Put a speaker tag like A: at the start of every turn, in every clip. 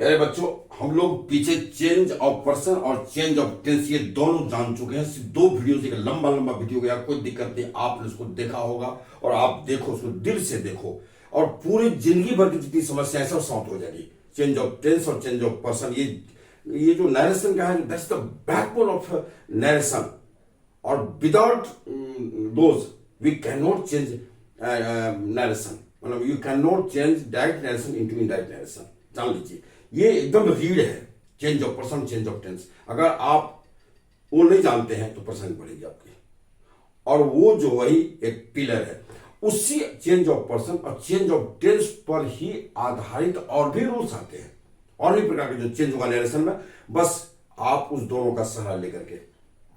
A: प्यारे बच्चों, हम लोग पीछे चेंज ऑफ पर्सन और चेंज ऑफ टेंस ये दोनों जान चुके हैं। सिर्फ दो वीडियो से, लंबा लंबा वीडियो गया, कोई दिक्कत नहीं। आपने उसको देखा होगा और आप देखो उसको, दिल से देखो, और पूरी जिंदगी भर की जितनी समस्याएं सब सॉल्व हो जाएगी। चेंज ऑफ टेंस और चेंज ऑफ पर्सन, ये जो नरेशन का है, that's the backbone of narration. और without those we can not change narration, मतलब you can not change direct narration into indirect narration. जान लीजिए, ये एकदम रीड है, change of person, change of tense. अगर आप वो नहीं जानते हैं तो परेशानी पड़ेगी आपकी। और वो जो वही एक पिलर है, उसी चेंज ऑफ पर्सन और चेंज ऑफ टेंस पर ही आधारित और भी रूल्स आते हैं, और भी प्रकार के जो चेंज होगा नरेशन में। बस आप उस दोनों का सहारा लेकर के,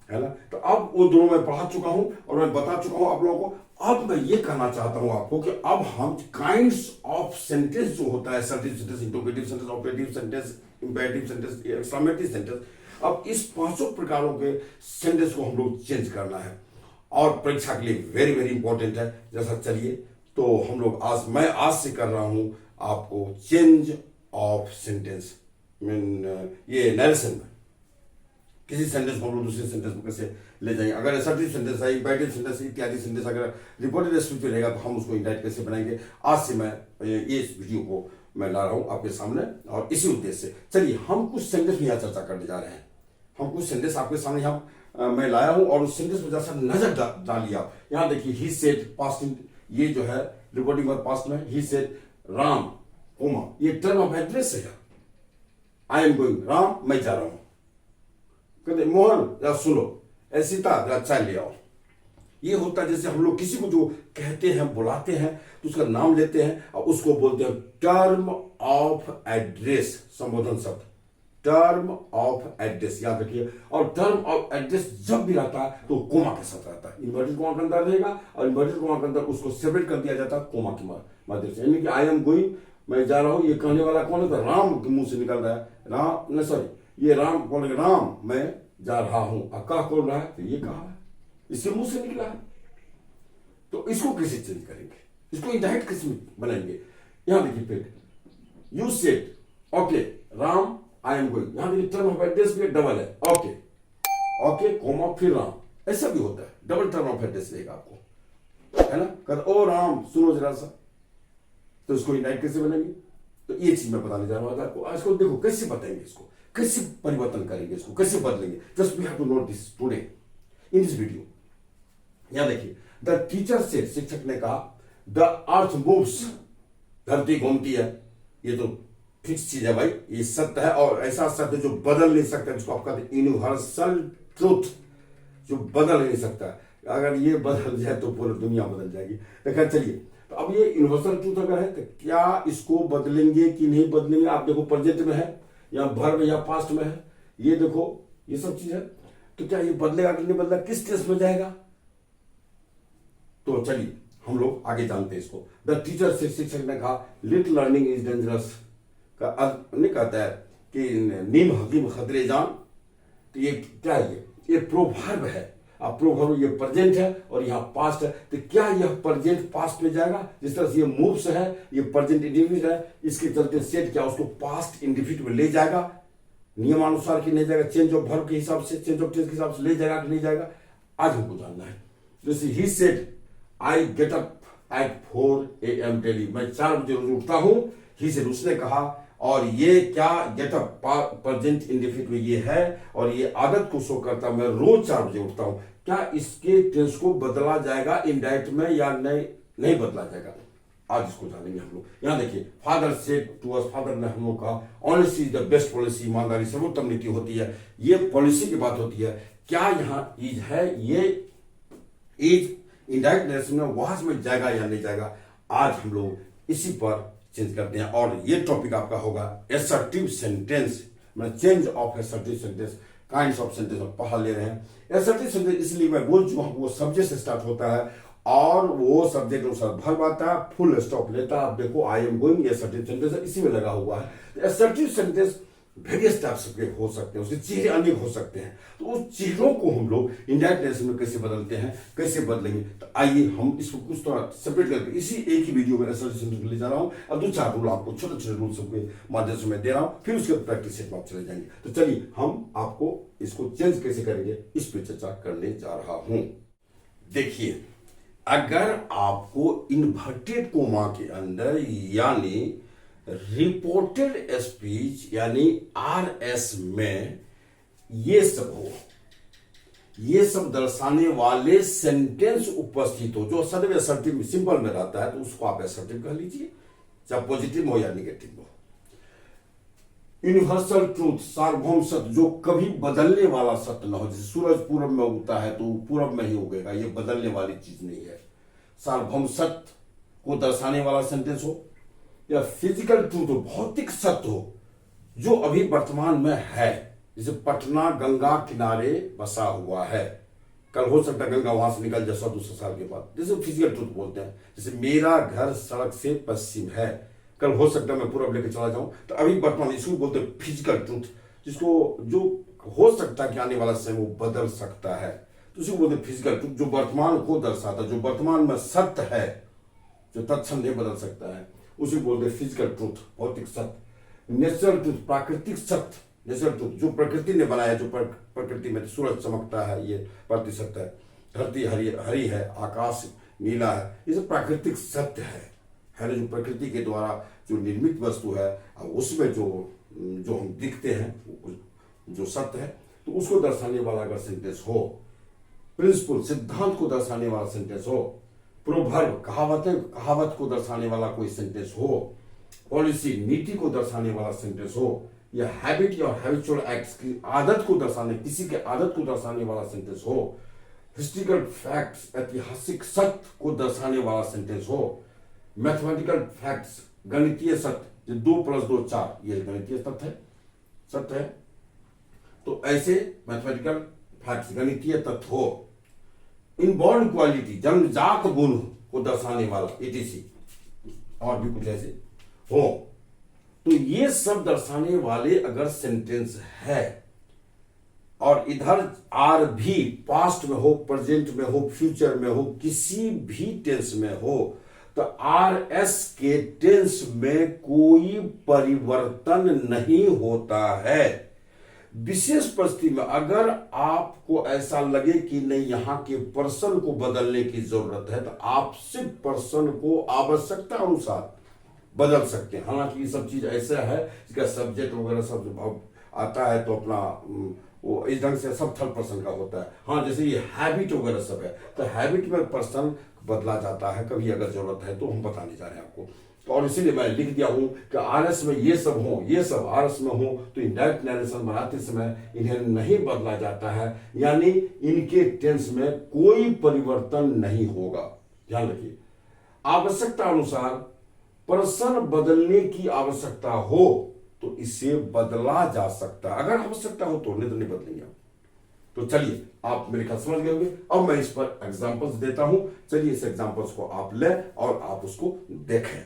A: है ना। तो अब वो दोनों मैं पढ़ा चुका हूं और मैं बता चुका हूं आप लोगों को। अब मैं ये कहना चाहता हूं आपको कि अब हम काइंड्स ऑफ सेंटेंस जो होता है, assertive sentence, interrogative sentence, operative sentence, imperative sentence, exclamatory sentence, अब इस पांचों प्रकारों के सेंटेंस को हम लोग चेंज करना है और परीक्षा के लिए वेरी वेरी इंपॉर्टेंट है। जैसा चलिए, तो हम लोग मैं आज से कर रहा हूं आपको चेंज ऑफ सेंटेंस, ये नरेशन में किसी सेंटेंस को हम लोग दूसरे सेंटेंस में कैसे ले जाएंगे। अगर असर्टिव सेंटेंस है, इंपेरेटिव सेंटेंस इत्यादि सेंटेंस अगर रिपोर्टेड स्पीच में रहेगा तो हम उसको इंडायरेक्ट कैसे बनाएंगे। आज से मैं ये इस वीडियो को मैं ला रहा हूं आपके सामने, और इसी उद्देश्य से चलिए हम कुछ सेंटेंस में यहाँ चर्चा करने जा रहे हैं। हम कुछ सेंटेंस आपके सामने यहाँ मैं लाया हूं, और उस सेंटेंस में जैसा नजर डालिए आप। यहाँ देखिए, ही सेड पास्ट, ये जो है रिपोर्टिंग वर्ब पास्ट में, ही सेड राम कोमा, ये टर्म ऑफ एड्रेस है। आई एम गोइंग, राम मैं जा रहा हूं। कहते मोहन जरा सुनो, सीता जरा चाय ले आओ। ये होता है जैसे हम लोग किसी को जो कहते हैं, बुलाते हैं, तो उसका नाम लेते हैं और उसको बोलते हैं टर्म ऑफ एड्रेस, संबोधन शब्द, टर्म ऑफ एड्रेस, याद रखिए। और टर्म ऑफ एड्रेस जब भी रहता है तो कोमा के साथ रहता है, इन्वर्टेड कोमा के अंदर रहेगा, और इन्वर्टेड कोमा के अंदर उसको सेपरेट कर दिया जाता है कोमा की मदद से। यानी कि आई एम गोइंग, मैं जा रहा हूं, ये कहने वाला कौन है? तो राम के मुंह से निकल रहा है, राम नहीं, सॉरी, ये राम बोलेगा राम मैं जा रहा हूं। कहा कौन रहा है? तो ये कहा है, इसके मुंह से निकला है। तो इसको कैसे चेंज करेंगे, इसको इनडायरेक्ट कैसे बनाएंगे? यहां देखिए, फिर you said okay Ram I am going, यहां देखिए टर्म ऑफ एड्रेस भी डबल है, ओके ओके कोमा फिर राम, ऐसा भी होता है, डबल टर्म ऑफ एड्रेस रहेगा आपको, है ना। कहते ओ राम सुनो जरा सा, तो इसको इनडायरेक्ट कैसे बनाएंगे? तो ये चीज मैं बताने जा रहा हूं आपको। आज को देखो कैसे बताएंगे, इसको कैसे परिवर्तन करेंगे, इसको कैसे बदलेंगे। Just we have to note this today in this video. यहां देखिए, द टीचर से, शिक्षक ने कहा, द अर्थ मूव्स, धरती घूमती है। ये तो फिक्स चीज है भाई, ये सत्य है, और ऐसा सत्य जो बदल नहीं सकता, जिसको आप कहते हैं यूनिवर्सल ट्रूथ, जो बदल नहीं सकता। अगर ये बदल जाए तो पूरी दुनिया बदल जाएगी। देखा, चलिए, तो अब ये यूनिवर्सल ट्रूथ अगर है तो क्या इसको बदलेंगे कि नहीं बदलेंगे? आप देखो, प्रेजेंट में है या वर्ब या पास्ट में है, ये देखो, ये सब चीज है। तो क्या ये बदलेगा कि नहीं बदलेगा, किस केस में जाएगा? तो चलिए हम लोग आगे जानते हैं इसको। द टीचर से, शिक्षक ने कहा, लिटिल लर्निंग इज डेंजरस का अर्थ नहीं कहता है कि नीम हकीम खतरे जान। तो ये क्या है? ये प्रोवर्ब है। अब प्रोवर्ब ये प्रेजेंट है और यहाँ पास्ट है। तो क्या यह प्रेजेंट पास्ट में जाएगा? जिस तरह से ये मूव्स है, ये प्रेजेंट इंडिफिनिट है, इसके चलते सेट क्या उसको पास्ट इंडिफिनिट में ले जाएगा, नियमानुसार की नहीं जाएगा, चेंज ऑफ वर्ब के हिसाब से, चेंज ऑफ टेंस के हिसाब से ले जाएगा कि नहीं जाएगा, आज हमको जानना है। जैसे he said I get up at 4 AM daily, मैं 4 बजे रोज उठता हूं। ही सेड, उसने कहा, और ये क्या गेट अप प्रेजेंट इंडिफिनिट में ये है, और ये आदत को शो करता है, मैं रोज 4 बजे उठता हूं। क्या इसके टेंस को बदला जाएगा इनडायरेक्ट में या नहीं बदला जाएगा? आज इसको जानेंगे हम लोग। यहां देखिए, father said to us, father ने हम लोग कहा, honesty is the best policy, ईमानदारी सर्वोत्तम नीति होती है। ये पॉलिसी की बात होती है। क्या यहाँ इज है? ये इज इनडायरेक्ट नरेशन में वाज में जाएगा या नहीं जाएगा? आज हम लोग इसी पर चेंज करते हैं, और ये टॉपिक आपका होगा असर्टिव सेंटेंस, मतलब change of assertive sentence, kinds of sentence पढ़ा ले रहे हैं। असर्टिव सेंटेंस इसलिए मैं बोल चुका हूं, वो सब्जेक्ट से स्टार्ट होता है और वो सब्जेक्ट अनुसार वर्ब आता है, फुल स्टॉप लेता है। आप देखो, आई एम गोइंग, ये असर्टिव सेंटेंस इसी में लगा हुआ है। असर्टिव सेंटेंस वेरियस टाइप्स के हो सकते हैं, उसके चेहरे अनेक हो सकते हैं। तो उस चेहरों को हम लोग इनडायरेक्ट नेरेशन में कैसे बदलते हैं, कैसे बदलेंगे, तो आइए हम इसको कुछ थोड़ा सेपरेट करके इसी एक ही वीडियो में एसोसिएशन ले जा रहा हूँ। अब 2-4 रूल आपको छोटे छोटे रूल सबके माध्यम से मैं दे रहा हूँ, फिर उसके प्रैक्टिस सेट में आप चले जाएंगे। तो चलिए हम आपको इसको चेंज कैसे करेंगे इस पर चर्चा करने जा रहा हूँ। देखिए, अगर आपको इन्वर्टेड कोमा के अंदर यानी रिपोर्टेड स्पीच यानी आरएस में ये सब हो, ये सब दर्शाने वाले सेंटेंस उपस्थित हो जो सदैव असर्टिव सिंपल में रहता है, तो उसको आप असर्टिव कह लीजिए, चाहे पॉजिटिव हो या निगेटिव हो। यूनिवर्सल ट्रूथ, सार्वभौम सत्य, जो कभी बदलने वाला सत्य ना हो, जैसे सूरज पूरब में उगता है तो पूरब में ही उगेगा, ये बदलने वाली चीज नहीं है। सार्वभौम सत्य को दर्शाने वाला सेंटेंस हो, या फिजिकल ट्रूथ हो, भौतिक सत्य हो जो अभी वर्तमान में है, जैसे पटना गंगा किनारे बसा हुआ है, कल हो सकता है गंगा वहां से निकल जाए 100-200 साल के बाद, जैसे फिजिकल ट्रूथ बोलते हैं। जैसे मेरा घर सड़क से पश्चिम है, कल हो सकता है मैं पूरब लेके चला जाऊं, तो अभी वर्तमान इसको बोलते हैं फिजिकल ट्रूथ, जिसको जो हो सकता है कि आने वाला समय वो बदल सकता है, तो उसी को बोलते हैं फिजिकल ट्रूथ, जो वर्तमान को दर्शाता है, जो वर्तमान में सत्य है, जो तत्क्षण नहीं बदल सकता है, उसी बोलते हैं फिजिकल ट्रूथ, भौतिक सत्य। नेचुरल ट्रूथ, प्राकृतिक सत्य, नेचुरल ट्रूथ जो प्रकृति ने बनाया, जो प्रकृति में सूरज चमकता है ये प्राकृतिक सत्य है, धरती हरी है, आकाश नीला है, ये सब प्राकृतिक सत्य है ना, जो प्रकृति के द्वारा जो निर्मित वस्तु है उसमें जो हम दिखते हैं जो सत्य है, तो उसको दर्शाने वाला अगर सेंटेंस हो, प्रिंसिपल सिद्धांत को दर्शाने वाला सेंटेंस हो, प्रोवर्ब कहावत को दर्शाने वाला कोई सेंटेंस हो, पॉलिसी नीति को दर्शाने वाला सेंटेंस हो, या हैबिट या हैबिचुअल एक्ट्स की आदत को दर्शाने, किसी के आदत को दर्शाने वाला सेंटेंस हो, हिस्टोरिकल फैक्ट्स ऐतिहासिक सत्य को दर्शाने वाला सेंटेंस हो, मैथमेटिकल फैक्ट्स गणितीय सत्य, 2+2 4 ये गणितीय सत्य है, तो ऐसे मैथमेटिकल फैक्ट्स गणितीय तत्व हो, इनबॉर्न क्वालिटी जन्मजात गुण को दर्शाने वाला etc और भी कुछ ऐसे हो, तो ये सब दर्शाने वाले अगर सेंटेंस है, और इधर आर भी पास्ट में हो, प्रेजेंट में हो, फ्यूचर में हो, किसी भी टेंस में हो, तो आर एस के टेंस में कोई परिवर्तन नहीं होता है। विशेष परिस्थिति में अगर आपको ऐसा लगे कि नहीं यहां के पर्सन को बदलने की जरूरत है, तो आप सिर्फ पर्सन को आवश्यकता अनुसार बदल सकते हैं। हालांकि ये सब चीज ऐसा है इसका सब्जेक्ट वगैरह सब आता है तो अपना वो इस ढंग से सब थर्ड पर्सन का होता है। हाँ, जैसे ये हैबिट वगैरह सब है, तो हैबिट में पर्सन बदला जाता है कभी अगर जरूरत है, तो हम बताने जा रहे हैं आपको। और इसीलिए मैं लिख दिया हूं कि आरएस में ये सब हो, ये सब आरएस में हो, तो इंडायरेक्ट नरेशन बनाते समय इन्हें नहीं बदला जाता है, यानी इनके टेंस में कोई परिवर्तन नहीं होगा। ध्यान रखिए, आवश्यकता अनुसार पर्सन बदलने की आवश्यकता हो तो इसे बदला जा सकता है, अगर आवश्यकता हो तो, नहीं तो नहीं बदलेंगे आप। तो चलिए, आप मेरे ख्याल समझ गए होंगे। अब मैं इस पर एग्जांपल्स देता हूं, चलिए इस एग्जांपल्स को आप लें और आप उसको देखें।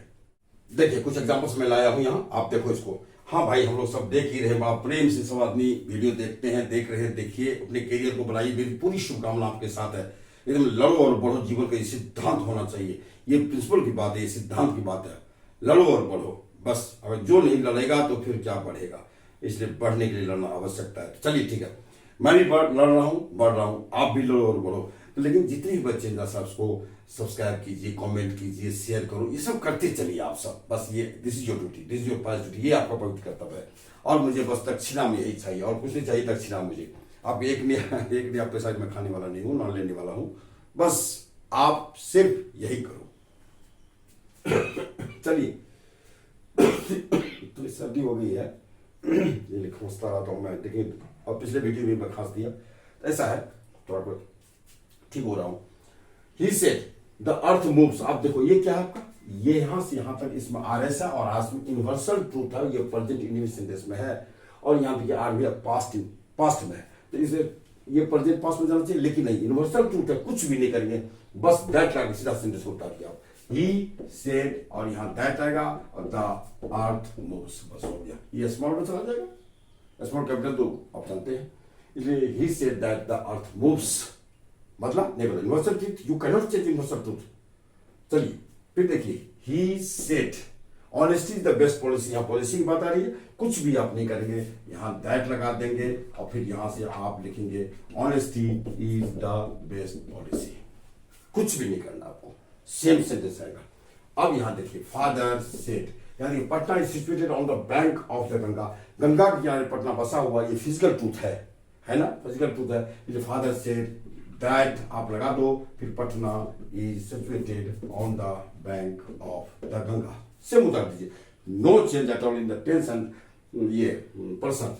A: देखिए, कुछ एग्जांपल्स मैं लाया हूं यहां, आप देखो इसको। हाँ भाई, हम लोग सब देख ही रहे, बड़ा प्रेम से सब आदमी वीडियो देखते हैं, देख रहे हैं। देखिए, अपने करियर को बनाइए, मेरी पूरी शुभकामना आपके साथ है। एकदम लड़ो और बढ़ो, जीवन का ये सिद्धांत होना चाहिए, ये प्रिंसिपल की बात है, ये सिद्धांत की बात है। लड़ो और बढ़ो, बस। अगर जो नहीं लड़ेगा तो फिर क्या बढ़ेगा, इसलिए बढ़ने के लिए लड़ना आवश्यकता है। चलिए ठीक है, मैं भी लड़ रहा हूं, बढ़ रहा हूं, आप भी लड़ो और बढ़ो। लेकिन जितने भी बच्चे सबको सब्सक्राइब कीजिए, कमेंट कीजिए, शेयर करो, ये सब करते चलिए आप सब। बस ये this is your duty, this is your first duty, ये आपका पवित्र कर्तव्य है। और मुझे बस दक्षिणा में यही चाहिए, और कुछ नहीं चाहिए दक्षिणा मुझे। आप एक नहीं आपके साथ में खाने वाला नहीं हूं, ना लेने वाला हूं, बस आप सिर्फ यही करो। चलिए, तो सर्दी हो गई है, ये खांसता रहता हूं मैं, देखिए। और पिछले वीडियो में मैं खांस दिया, तो ऐसा है, थोड़ा कुछ ठीक हो रहा हूं। He said the earth moves, आप देखो ये क्या है आपका, ये यहां से यहां तक इसमें आरएस है, और आज में यूनिवर्सल ट्रूथ है, ये प्रेजेंट इंडिविजुअल सेंटेंस में है, और यहां पे आर भी पास्ट में है, तो इसे ये प्रेजेंट पास्ट में जाना चाहिए, लेकिन नहीं, यूनिवर्सल ट्रूथ है, कुछ भी नहीं करेंगे, बस दैट लगा सीधा सेंटेंस को उतार दिया। ही सेड और यहां दैट आएगा, और द अर्थ मूव्स, बस हो गया। ये स्मॉल में चला जाएगा, स्मॉल कैपिटल तो आप जानते हैं। इसलिए he said that the earth moves, मतलब नहीं बोला universal truth, you can not change universal truth. चलिए फिर देखिए, he said honesty is the best policy. यहाँ पॉलिसी की बात आ रही है, कुछ भी आप नहीं करेंगे, यहाँ दैट लगा देंगे और फिर यहाँ से आप लिखेंगे honesty is the best policy. कुछ भी नहीं करना आपको, सेम सेंटेंस आएगा। अब यहाँ देखिए, फादर सेड, यानी Patna is situated on the bank of the Ganga, Ganga के किनारे पटना बसा हुआ, ये फिजिकल ट्रूथ है ना, फिजिकल ट्रूथ है। इसलिए फादर सेड दैट आप लगा दो, फिर Patna is situated on the bank of the Ganga, same उतार दीजिए। No change at all in the tense and ये पर्सन,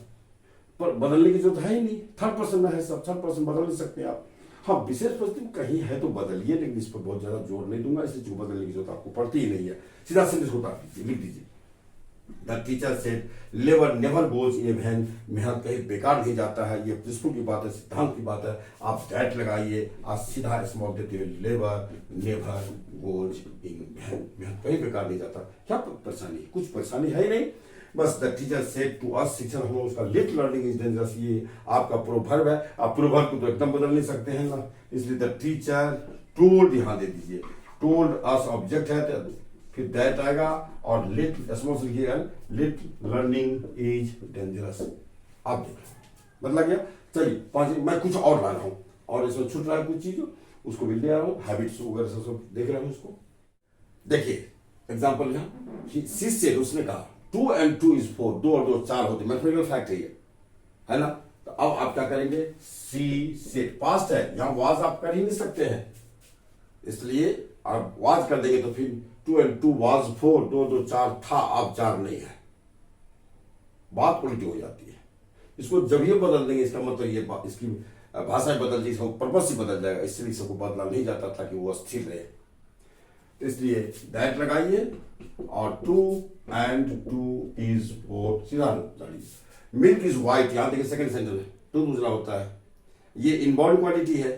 A: पर बदलने की जरूरत है ही नहीं, थर्ड पर्सन में है सब, थर्ड पर्सन बदल नहीं सकते आप। हाँ, विशेष परिस्थिति कहीं है तो बदलिए, लेकिन इस पर बहुत ज्यादा जोर नहीं दूंगा, इससे जो बदलने की जरूरत आपको पड़ती ही नहीं है। सीधा सेंटेंस उतार दीजिए, लिख दीजिए। The teacher said labour never goes in vain, मेहनत कहीं बेकार नहीं जाता है, ये प्रिंसिपल की बात है, सिद्धांत की बात है। आप दैट लगाइए, आज सीधा स्मॉल देते हुए labour never goes in vain, मेहनत कहीं बेकार नहीं जाता। क्या परेशानी, कुछ परेशानी है ही नहीं। बस the teacher said to us, शिक्षण हम उसका लेट लर्निंग इज डेंजरस, ये आपका प्रोवर्ब है, आप प्रोवर्ब को तो एकदम बदल नहीं सकते हैं ना। इसलिए द टीचर टोल्ड, यहाँ दे दीजिए, टोल्ड अस ऑब्जेक्ट है तो फिर दैट आएगा और लेट स्मॉल से लिखिएगा, लेट लर्निंग इज डेंजरस। आप देखो बदला गया। चलिए पांच, मैं कुछ और ला रहा हूं और इसमें छूट रहा है कुछ चीज, उसको भी ले आ रहा हूं, हैबिट्स वगैरह सब देख रहे हैं उसको। देखिए एग्जाम्पल यहाँ, सी सेड, उसने कहा 2 and 2 is 4, 2 और 2 4 होते, मैथमेटिकल फैक्ट है ना। तो अब आप क्या करेंगे, सी सेड पास्ट है, यहाँ वाज आप कर ही नहीं सकते हैं, इसलिए आप वाज कर देंगे तो फिर 2 and 2 was 4, 2 2 4 था, अब 4 नहीं है, बात उल्टी हो जाती है। इसको जब ये बदल देंगे, इसका मतलब ये इसकी भाषा बदल जाएगी, इसका पर्पस ही बदल जाएगा, इसलिए इसको बदला नहीं जाता ताकि वो स्थिर रहे। इसलिए दैट लगाइए और 2 and 2 is 4, सीधा जाइए। मिल्क इज व्हाइट, यहां देखिए सेकंड सेंटेंस में दूध उजला होता है, ये इनबॉर्न क्वालिटी है।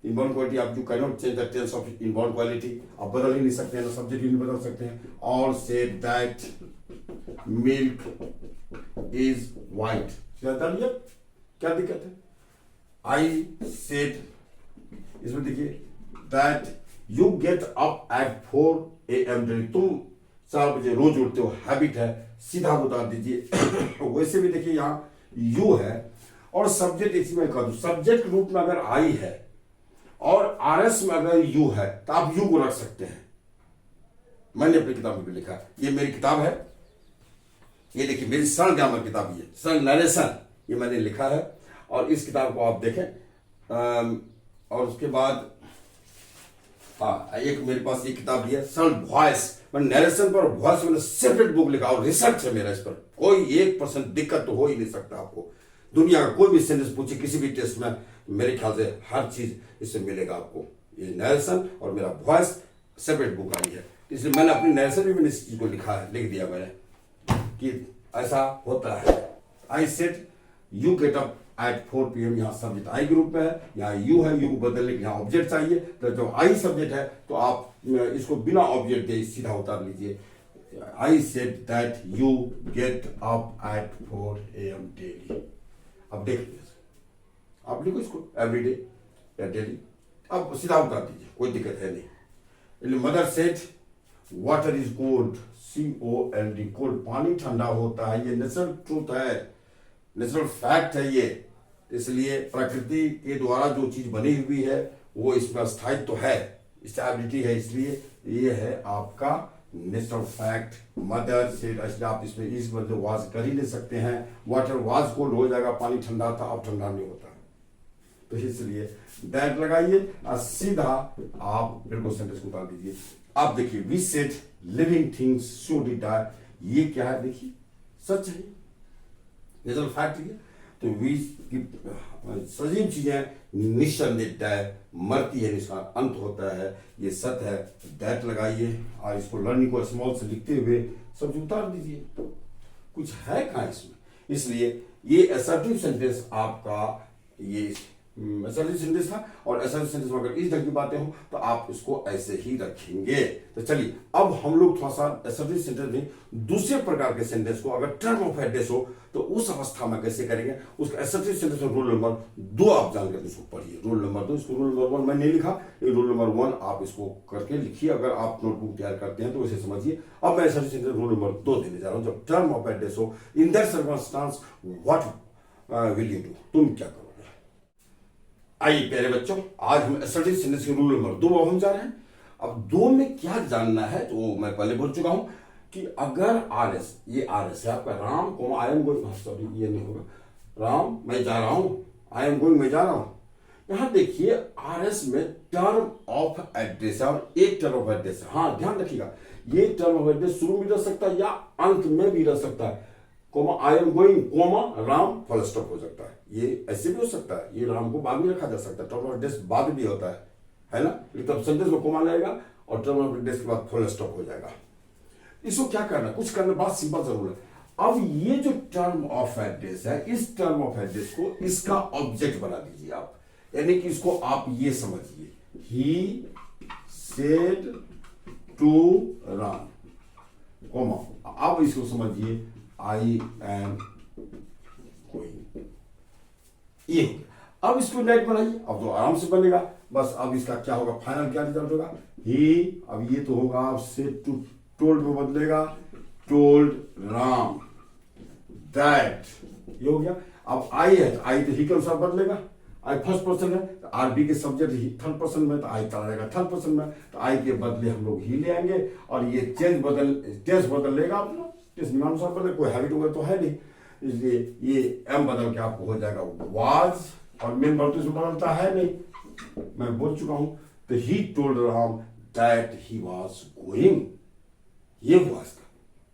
A: इनबॉर्न क्वालिटी आप, you can not change the tense of inborn quality, आप बदल ही नहीं सकते हैं, सब्जेक्ट भी नहीं बदल सकते हैं। और say that milk is white, सीधा डालिए, क्या दिक्कत है। आई सेड, इसमें देखिए that you get up at 4 AM daily, तुम 4 बजे रोज उठते हो, हैबिट है, सीधा बता दीजिए। वैसे भी देखिए यहाँ यू है और सब्जेक्ट इसी में कर दो, सब्जेक्ट रूप में अगर आई है और आरएस में अगर यू है तो आप यू को रख सकते हैं। मैंने अपनी किताब में भी लिखा, ये मेरी किताब है, ये देखिए मेरी सरल ग्रामर किताब, ये सरल नरेशन, ये मैंने लिखा है। और इस किताब को आप देखें। और उसके बाद हाँ, एक मेरे पास ये किताब भी है, सरल वॉइस, मैंने नरेशन पर वॉइस मैंने सेपरेट बुक लिखा और रिसर्च है मेरा इस पर, कोई 1% दिक्कत तो हो ही नहीं सकता आपको। दुनिया का कोई भी सेंटेंस पूछे किसी भी टेस्ट में, मेरे ख्याल से हर चीज इससे मिलेगा आपको। ये नरेशन और मेरा वॉइस सेपरेट बुक आई है, इसलिए मैंने अपनी नरेशन भी मैंने इस चीज को लिखा है, लिख दिया मैंने कि ऐसा होता है। I said you get up at 4 PM, यहाँ सब्जेक्ट आई ग्रुप में है, यहाँ यू है, यू को बदलने के यहाँ ऑब्जेक्ट चाहिए, तो जब आई सब्जेक्ट है तो आप इसको बिना ऑब्जेक्ट दे सीधा उतार लीजिए। I said that you get up at 4 AM daily. अब देख लीजिए, आप लिखो इसको एवरीडे या डेली, अब सीधा उतार दीजिए, कोई दिक्कत है नहीं। Mother said water is cold, COLD, cold, पानी ठंडा होता है, ये नेचुरल ट्रूथ है, नेचुरल फैक्ट है ये। इसलिए प्रकृति के द्वारा जो चीज बनी हुई है वो इसमें स्थायित्व तो है, स्टेबिलिटी है, इसलिए ये है आपका नेचुरल फैक्ट। मदर से आप इसमें इस बदले वाज कर ही नहीं सकते हैं, वाटर वाज कोल्ड हो जाएगा, पानी ठंडा था अब ठंडा नहीं होता, तो इसलिए दैट लगाइए और सीधा आप बिल्कुल सेंटेंस को उतार दीजिए। आप देखिए we said living things should die, ये क्या है, देखिए सच है, नेचुरल फैक्ट है। तो वी सजीव चीजें निस्संदेह मरती है, इसका अंत होता है, ये सत्य है। दैट लगाइए और इसको लर्निंग को स्मॉल से लिखते हुए सब उतार दीजिए, कुछ है कहाँ इसमें। इसलिए ये असर्टिव सेंटेंस आपका ये असर्टिव सेंटेंस था, और असर्टिव सेंटेंस में अगर इस ढंग की बातें हो तो आप इसको ऐसे ही रखेंगे। तो चलिए अब हम लोग थोड़ा सा असर्टिव सेंटेंस में दूसरे प्रकार के सेंटेंस को, अगर टर्म ऑफ एड्रेस हो तो उस अवस्था में कैसे करेंगे, उसका असर्टिव सेंटेंस में रूल नंबर 2 आप जान करके इसको पढ़िए। रूल नंबर 2, इसको रूल नंबर 1 मैंने नहीं लिखा, ये रूल नंबर 1 आप इसको करके लिखिए, अगर आप नोटबुक तैयार करते हैं तो इसे समझिए। अब मैं असर्टिव सेंटेंस रूल नंबर 2 देने जा रहा हूं। जब टर्म ऑफ एड्रेस हो, in that circumstance what will you do, तुम क्या करोगे। आइए प्यारे बच्चों, आज हम असर्टिव सेंटेंस के रूल नंबर 2 हम जा रहे हैं। अब 2 में क्या जानना है तो मैं पहले बोल चुका हूं कि अगर आरएस, ये आरएस है आपका, राम को आई एम गोइंग, सॉरी ये नहीं होगा, राम मैं जा रहा हूं, आई एम गोइंग मैं जा रहा हूं। यहां देखिए आरएस में टर्म ऑफ एड्रेस है और एक टर्म ऑफ एड्रेस है। हाँ ध्यान रखिएगा, ये टर्म ऑफ एड्रेस शुरू में रह सकता है या अंत में भी रह सकता है। Comma I am going, comma Ram, full stop हो सकता है। ये ऐसे भी हो सकता है, ये राम को बाद में रखा जा सकता है, टर्म ऑफ एड्रेस बाद भी होता है ना। तब सेंटेंस में कोमा लगेगा और टर्म ऑफ एड्रेस के बाद फुल स्टॉप हो जाएगा। इसको क्या करना, कुछ करना, बात सिंपल जरूर है। अब ये जो टर्म ऑफ एड्रेस है, इस टर्म ऑफ एड्रेस को इसका ऑब्जेक्ट बना दीजिए आप, यानी कि इसको आप ये समझिए, he said to Ram, comma, अब इसको समझिए आई एम गोइंग, ये हो गया। अब इसको लाइट बनाइए, अब तो आराम से बनेगा। बस अब इसका क्या होगा, फाइनल क्या रिजल्ट होगा, ही, अब ये तो होगा आप सेड टू टोल्ड में बदलेगा, टोल्ड राम दैट, ये हो गया। अब आई है तो आई तो ही के अनुसार बदलेगा, आई फर्स्ट पर्सन है तो आरबी के सब्जेक्ट थर्ड पर्सन में तो आई चला जाएगा थर्ड पर्सन में, तो आई के बदले हम लोग ही ले आएंगे और ये टेंस बदल लेगा अपना, टेंस नियमानुसार बदले, कोई हैबिट होगा तो है नहीं, इसलिए ये एम बदल के आपको हो जाएगा वाज, और मेन वर्ब तो बदलता है नहीं, मैं बोल चुका हूं। तो he told Ram that he was going, ये हुआ इसका,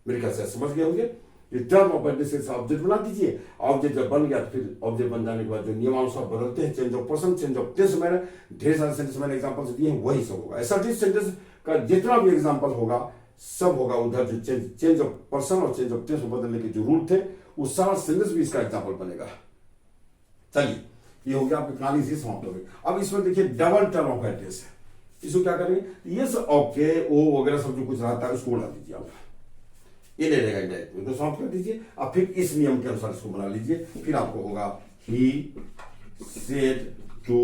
A: मेरे ख्याल से समझ गए होंगे। ये टर्म ऑफ एड्रेस से ऑब्जेक्ट बना दीजिए, ऑब्जेक्ट जब बन गया तो फिर ऑब्जेक्ट बन जाने के बाद जो नियमानुसार बदलते हैं, change of person, change of tense, मैंने ढेर सारे सेंटेंस मैंने एग्जांपल्स दिए हैं, वही सब होगा। असर्टिव सेंटेंस का जितना भी एग्जांपल होगा सब होगा उधर, जो चेंज ऑफ पर्सन और चेंज ऑफ टेंस बदलने के जो रूल थे, वो सारा सेंटेंस भी इसका एग्जांपल बनेगा। चलिए ये हो गया, आपकी कहानी से समाप्त हो गई। अब इसमें देखिए डबल टर्म ऑफ एड्रेस है, इसको क्या करेंगे, ये सब ओके ओ वगैरह सब जो कुछ रहता है उसको उड़ा दीजिए आप, ये नहीं रहेगा इंडायरेक्ट में, तो समाप्त कर दीजिए। अब फिर इस नियम के अनुसार इसको बना लीजिए, फिर आपको होगा ही सेड टू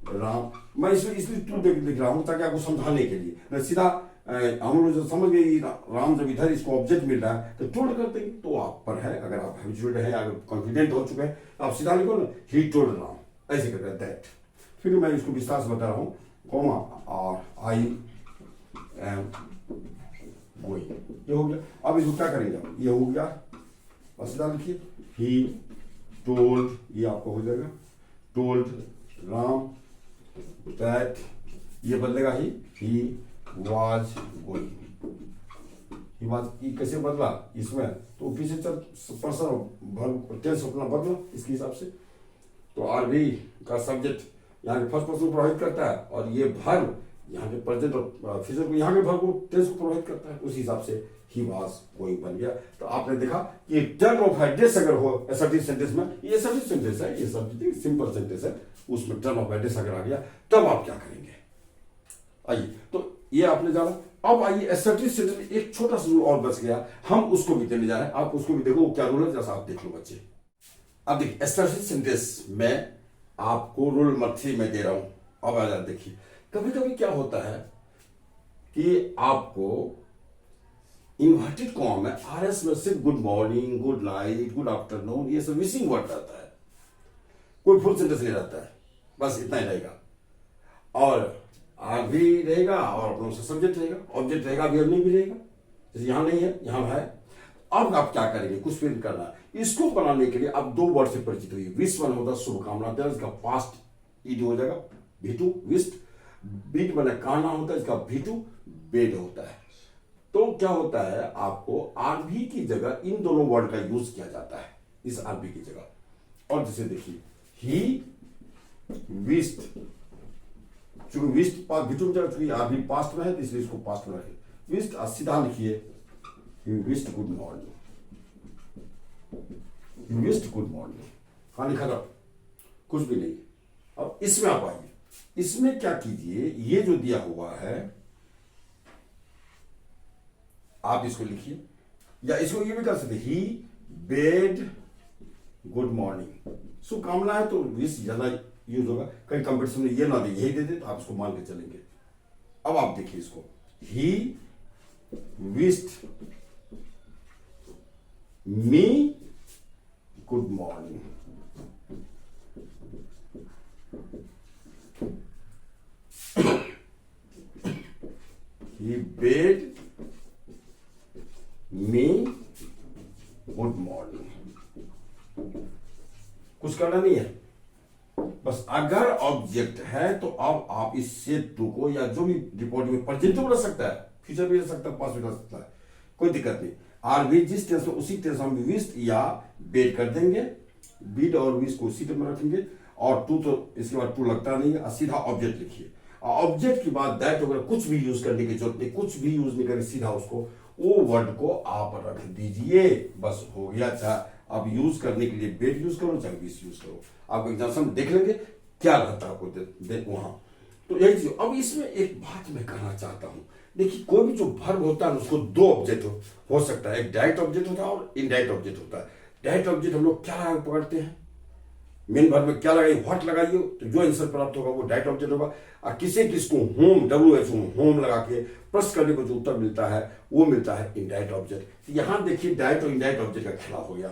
A: राम, मैं इसमें इसलिए टू लिख रहा हूं ताकि आपको समझाने के लिए, मैं सीधा हम लोग जो समझ गए राम जब इधर इसको ऑब्जेक्ट मिल रहा है तो टोल्ड कर देंगे, तो आप पर है, अगर आप हैबिचुएट है, अगर कॉन्फिडेंट हो चुके हैं आप सीधा लिखो ना, ही टोल्ड राम, ऐसे कर दैट। फिर मैं इसको विस्तार से बता रहा हूँ, कोमा और आई एम गोइंग, ये हो गया। अब इसको क्या करेंगे, ये हो गया और सीधा लिखिए, ही टोल्ड, ये आपको हो जाएगा टोल्ड राम दैट, ये बदलेगा he was going, he was, ये कैसे बदला इसमें, तो पीछे चल पर्सन वर्ब टेंस अपना बदला इसके हिसाब से, तो आरबी का सब्जेक्ट यहाँ के फर्स्ट पर्सन को प्रभावित करता है और ये वर्ब यहाँ के प्रेजेंट और फ्यूचर को, यहाँ के वर्ब को टेंस को प्रभावित करता है, उस हिसाब से ही वाज गोइंग बन गया। तो आपने देखा कि टर्म ऑफ एड्रेस अगर हो असर्टिव सेंटेंस में, ये असर्टिव सेंटेंस है, ये सब सिंपल सेंटेंस है, उसमें टर्म ऑफ एड्रेस अगर आ गया तब आप क्या करेंगे। आइए, तो ये आपने जाना। अब आइए असर्टिव सेंटेंस में एक छोटा सा रूल और बच गया, हम उसको भी देने जा रहे हैं, आप उसको भी देखो क्या रूल है, जैसा आप देख लो बच्चे। अब देखिए असर्टिव सेंटेंस में आपको रूल नंबर 3 में दे रहा हूं। अब आ जाए, देखिए कभी कभी क्या होता है कि आपको इन्वर्टेड कॉमा में आरएस में सिर्फ good morning, good night, good afternoon, ये सब विशिंग वर्ड रहता है, कोई फुल सेंटेंस नहीं रहता है, बस इतना ही रहेगा, और आर भी रहेगा और अपनों से सब्जेक्ट रहेगा, ऑब्जेक्ट रहेगा, भी और नहीं भी रहेगा, जैसे यहां नहीं है यहां है। अब आप क्या करेंगे, कुछ प्रिंट करना है, इसको बनाने के लिए आप 2 वर्ड से परिचित हुई, विश वन होता है शुभकामना, इसका पास्ट ईड हो जाएगा भीटू विस्ट, बीट बना काना होता है, इसका भीटू बेड होता है। तो क्या होता है, आपको आरबी की जगह इन दोनों वर्ड का यूज किया जाता है, इस आरबी की जगह। और जैसे देखिए ही विस्ट, चूंकि विस्ट पास्ट भीटू में चूंकि आरबी पास्ट में है तो इसलिए इसको पास्ट में रखिए, विस्ट सीधा लिखिए, ही विस्ट गुड मॉर्निंग, ही विस्ट गुड मॉर्निंग, कहानी खत्म, कुछ भी नहीं। अब इसमें आप आइए, इसमें क्या कीजिए, ये जो दिया हुआ है आप इसको लिखिए, या इसको ये भी कर सकते, ही बेड गुड मॉर्निंग। शुभकामना है तो विश ज्यादा यूज होगा, कहीं कंपटीशन में ये ना दे यही दे दे तो आप इसको मान के चलेंगे। अब आप देखिए इसको, he wished me good morning. He bade me good morning. कुछ करना नहीं है, बस अगर ऑब्जेक्ट है तो अब आप इस सेट टू को या जो भी रिपोर्ट में प्रेजेंट में रह सकता है, फ्यूचर भी रह सकता है, पास्ट भी रह सकता है, कोई दिक्कत नहीं। आर भी जिस टेंस में उसी टेंस हम विस्ट या बेड कर देंगे, बीड और विस्ट को उसी टेंस में रखेंगे, और टू तो इसके बाद टू लगता नहीं है, सीधा ऑब्जेक्ट लिखिए। ऑब्जेक्ट के बाद दैट वगैरह कुछ भी यूज करने की जरूरत नहीं, कुछ भी यूज नहीं करें, सीधा उसको वो वर्ड को आप रख दीजिए, बस हो गया। चाहे आप यूज करने के लिए बेड यूज करो चाहे विश यूज करो, आप एग्जाम्पल देख लेंगे क्या रहता है आपको वहां। तो यही चीज। अब इसमें एक बात मैं कहना चाहता हूं, देखिए कोई भी जो वर्ब होता है उसको दो ऑब्जेक्ट हो सकता है, एक डायरेक्ट ऑब्जेक्ट होता है और इनडायरेक्ट ऑब्जेक्ट होता है। डायरेक्ट ऑब्जेक्ट हम लोग क्या पकड़ते हैं, मेन वर्ब में क्या लगाइए, व्हाट लगाइए, तो जो आंसर प्राप्त होगा वो डायरेक्ट ऑब्जेक्ट होगा। और किसको होम होम लगा के प्रश्न करने को जो उत्तर मिलता है वो मिलता है इनडायरेक्ट ऑब्जेक्ट। यहां देखिए डायरेक्ट और इनडायरेक्ट ऑब्जेक्ट का खेला हो गया।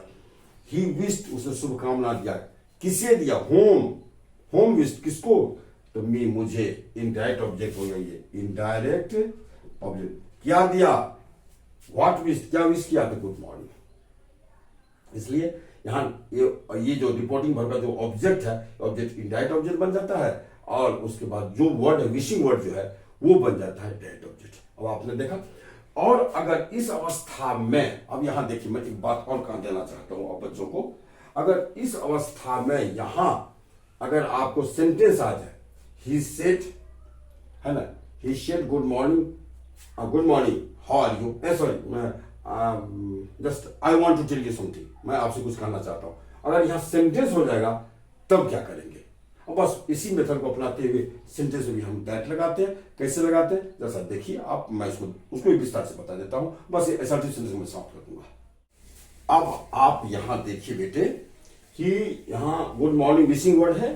A: ही विश्ड, उसने शुभकामना दिया, किसे दिया, होम विश्ड किसको, तो मी मुझे, इनडायरेक्ट ऑब्जेक्ट हो गया ये, इनडायरेक्ट ऑब्जेक्ट। क्या दिया, व्हाट विश्ड, क्या विश किया, तो गुड मॉर्निंग। इसलिए यहां ये जो रिपोर्टिंग वर्ब का जो ऑब्जेक्ट है, ऑब्जेक्ट इनडायरेक्ट ऑब्जेक्ट बन जाता है, और उसके बाद जो वर्ड है विशिंग वर्ड जो है वो बन जाता है डायरेक्ट ऑब्जेक्ट। अब आपने देखा। और अगर इस अवस्था में, अब यहां देखिए मैं एक बात और कह देना चाहता हूं आप बच्चों को, अगर इस अवस्था में यहां अगर आपको सेंटेंस आ जाए, ही सेड, है ना, he said good morning, how are you, sorry just I want to tell you something, मैं आपसे कुछ कहना चाहता हूं, अगर यहां सेंटेंस हो जाएगा तब क्या करेंगे। और बस इसी मेथड को अपनाते हुए सेंटेंस में भी हम दैट लगाते हैं। कैसे लगाते हैं जैसा देखिए आप, मैं उसको विस्तार से बता देता हूं, बस असर्टिव सेंटेंस में समाप्त कर दूंगा। अब आप यहां देखिए बेटे कि यहां गुड मॉर्निंग विशिंग वर्ड है,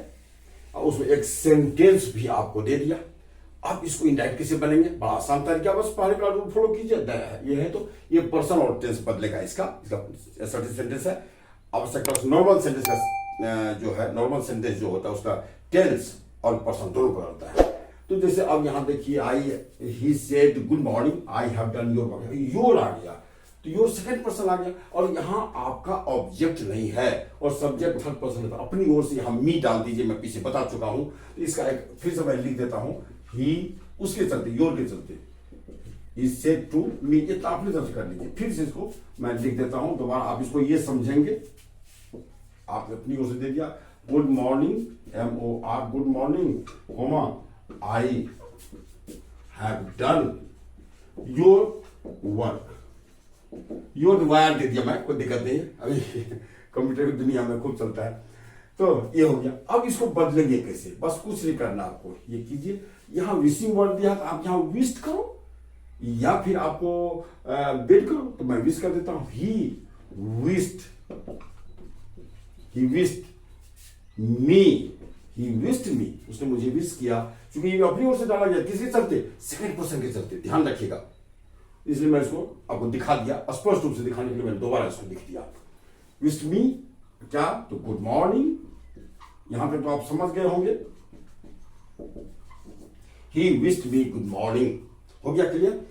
A: और उसमें एक सेंटेंस भी आपको दे दिया। आप इसको इनडायरेक्ट कैसे बनेंगे, बड़ा आसान तरीका, बस पहले का रूल फॉलो कीजिए। ये है तो ये पर्सन और टेंस बदलेगा, इसका असर्टिव सेंटेंस है। आवश्यकता नॉर्मल सेंटेंस का जो है, नॉर्मल सेंटेंस जो होता है उसका टेंस और पर्सन दोनों का होता है। तो जैसे अब यहां देखिए, he said good morning, I have done your, your आ गया तो योर सेकंड पर्सन आ गया, और यहां आपका ऑब्जेक्ट नहीं है और सब्जेक्ट थर्ड पर्सन है। अपनी ओर से यहां मी डाल दीजिए, मैं पीछे बता चुका हूं, तो इसका एक फिर से मैं लिख देता हूं, ही उसके चलते, योर के चलते, ही सेड टू मी, ये तो आपने दर्ज कर लीजिए। फिर से इसको मैं लिख देता हूं दोबारा, आप इसको ये समझेंगे, आपने अपनी ओर से दे दिया, good morning, MOR good morning, comma I have done your work, your wire दे दिया मैं, कोई दिक्कत नहीं है, अभी कंप्यूटर की दुनिया में खूब चलता है। तो ये हो गया। अब इसको बदलेंगे कैसे, बस कुछ नहीं करना आपको, ये कीजिए, यहां विशिंग वर्ड दिया तो आप यहां विश्ड करो, या फिर आपको बेड करो, तो मैं विश कर देता हूं, ही विश्ड मी, उसने मुझे विश किया, क्योंकि ये अपनी ओर से डाला गया, किसके चलते, सेकंड पर्सन के चलते, ध्यान रखिएगा। इसलिए मैं इसको आपको दिखा दिया, स्पष्ट रूप से दिखाने के लिए मैंने दोबारा इसको लिख दिया। विश्ड मी क्या, तो गुड मॉर्निंग, यहां पे तो आप समझ गए होंगे, he wished me good morning, हो गया क्लियर।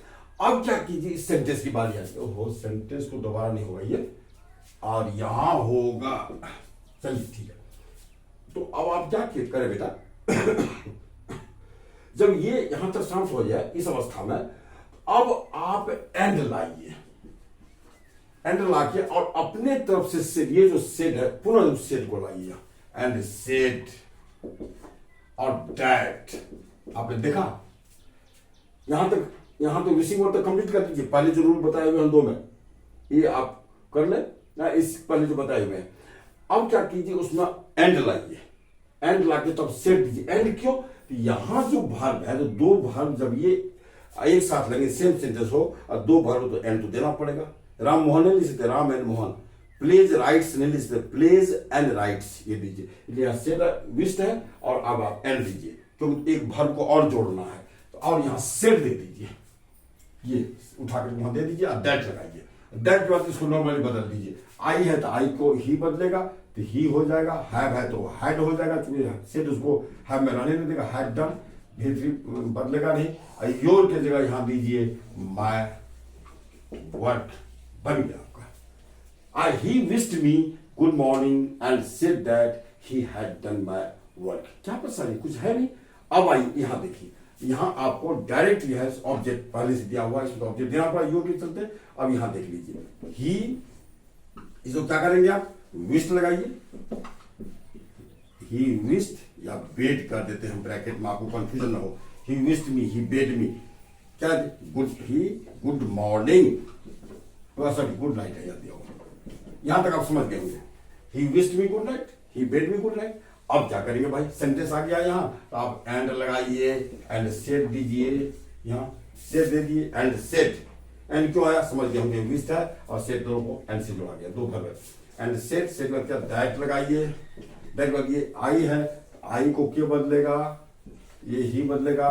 A: अब क्या कीजिए, इस सेंटेंस की बारी आती है, ओहो सेंटेंस तो दोबारा नहीं होगा ये, और यहां होगा, चलिए ठीक है। तो अब आप क्या करें बेटा, जब ये यहां तक समाप्त हो जाए इस अवस्था में, अब आप एंड लाइए, एंड लाके और अपने तरफ से सेड, ये जो सेड है पुनः सेड को लाइए, एंड सेड और दैट, आपने देखा यहां तो विशिंग वर्ड तक कंप्लीट कर दीजिए। पहले जो रूल बताए हुए हैं दो में, ये आप कर ले ना, इस पहले जो बताए हुए हैं। अब क्या कीजिए, उसमें एंड लाइए, एंड लाके तब सेट दीजिए। एंड क्यों? तो यहां जो वर्ब है, तो दो वर्ब जब ये एक साथ लगे सेम सेंटेंस हो और दो वर्ब तो एंड तो देना पड़ेगा। राम मोहन नहीं लिख सकते, Ram and Mohan. Plays writes नहीं लिख सकते, प्लेज एंड राइट्स ये दीजिए। इसलिए सेट विस्ट है और अब आप एंड दीजिए क्योंकि एक वर्ब को और जोड़ना है। तो और यहां सेट दे दीजिए, ये उठाकर वहां दे दीजिए और दैट लगाइए। दैट के बाद इसको नॉर्मली बदल दीजिए। आई है तो आई को ही बदलेगा तो ही हो जाएगा, हैव है तो हैड हो जाएगा, क्योंकि सेट उसको हैव में रहने नहीं देगा, हैड डन भी बदलेगा नहीं। योर के जगह यहां दीजिए माय वर्क, बन गया आपका। He wished me good morning and said that he had done my work. क्या परेशानी, कुछ है नहीं। अब आई यहां देखिए, यहां आपको डायरेक्टली है ऑब्जेक्ट पहले से दिया हुआ है, इसमें ऑब्जेक्ट देना पड़ा योर के चलते। अब यहां देख लीजिए, ही इसको क्या करेंगे आप, विश्ड लगाइए। ही विश्ड या बेड कर देते हैं ब्रैकेट में, आपको कंफ्यूजन ना हो। He wished me, he bade me, क्या good, he good morning, sorry good night है, याद दिया होगा। यहां तक आप समझ गए होंगे। He wished me good night, he bade me good night. अब क्या करेंगे भाई, सेंटेंस आ गया यहां, तो आप एंड लगाइए, एंड सेट दीजिए, यहां सेट दे दिए, एंड सेट। एंड क्यों आया समझ गए होंगे, विश्ड है और सेट दोनों को एंड से जोड़ा गया, दो वर्ब। एंड सेट, सेट का क्या, दैट लगाइए। दैट बाद ये आई है, आई को क्यों बदलेगा, ये ही बदलेगा,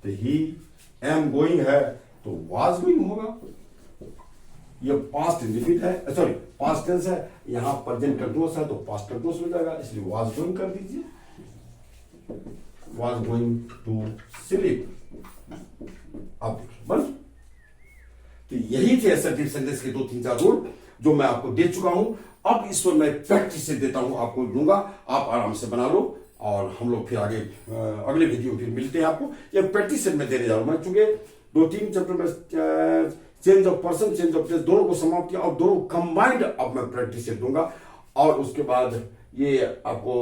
A: तो ही। एम गोइंग है तो वाज गोइंग होगा। ये पास्ट इंडिफिनिट है, सॉरी पास्ट टेंस है, यहां प्रेजेंट कंटिन्यूअस है तो पास्ट कंटिन्यूअस हो जाएगा, इसलिए वाज गोइंग कर दीजिए, वाज गोइंग टू स्लीप। अब देखिए बन। तो यही थे असर्टिव सेंटेंस के 2-3-4 रूल जो मैं आपको दे चुका हूं। अब इस पर मैं प्रैक्टिस से देता हूं, आपको दूंगा, आप आराम से बना लो और हम लोग फिर आगे अगले वीडियो फिर मिलते हैं आपको। ये प्रैक्टिस सेट में देने जा रहा हूं मैं, चूंकि 2-3 चैप्टर में change of person, change of place दोनों को समाप्त किया और दोनों कंबाइंड अब मैं प्रैक्टिस सेट दूंगा। और उसके बाद ये आपको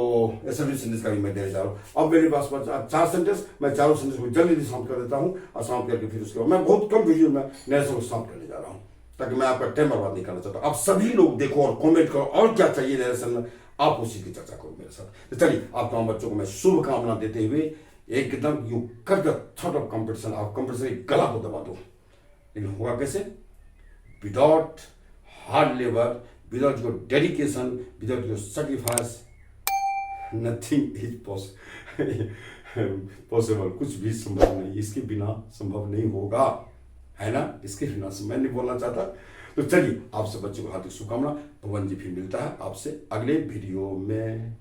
A: असर्टिव सेंटेंस का भी मैं देने जा रहा हूं। अब मेरे पास 4 सेंटेंस, मैं चारों सेंटेंस को जल्दी समाप्त कर देता हूं और समाप्त करके फिर उसके बाद मैं बहुत कम वीडियो में नए से समाप्त करने जा रहा हूं, ताकि मैं आपका टाइम बर्बाद नहीं करना चाहता। आप सभी लोग देखो और कमेंट करो और क्या चाहिए नरेशन में, आप उसी की चर्चा करो मेरे साथ। तो चलिए आप तमाम बच्चों को मैं शुभकामना देते हुए एकदम यू कर द थॉट ऑफ कंपटीशन, आप कंपटीशन की गला को दबा दो। लेकिन होगा कैसे, without hard labour, without your dedication, without your sacrifice, nothing is possible. कुछ भी संभव नहीं, इसके बिना संभव नहीं होगा, है ना। इसके बिना मैं नहीं बोलना चाहता। तो चलिए आप सब बच्चों को हार्दिक शुभकामना। पवन जी फिर मिलता है आपसे अगले वीडियो में।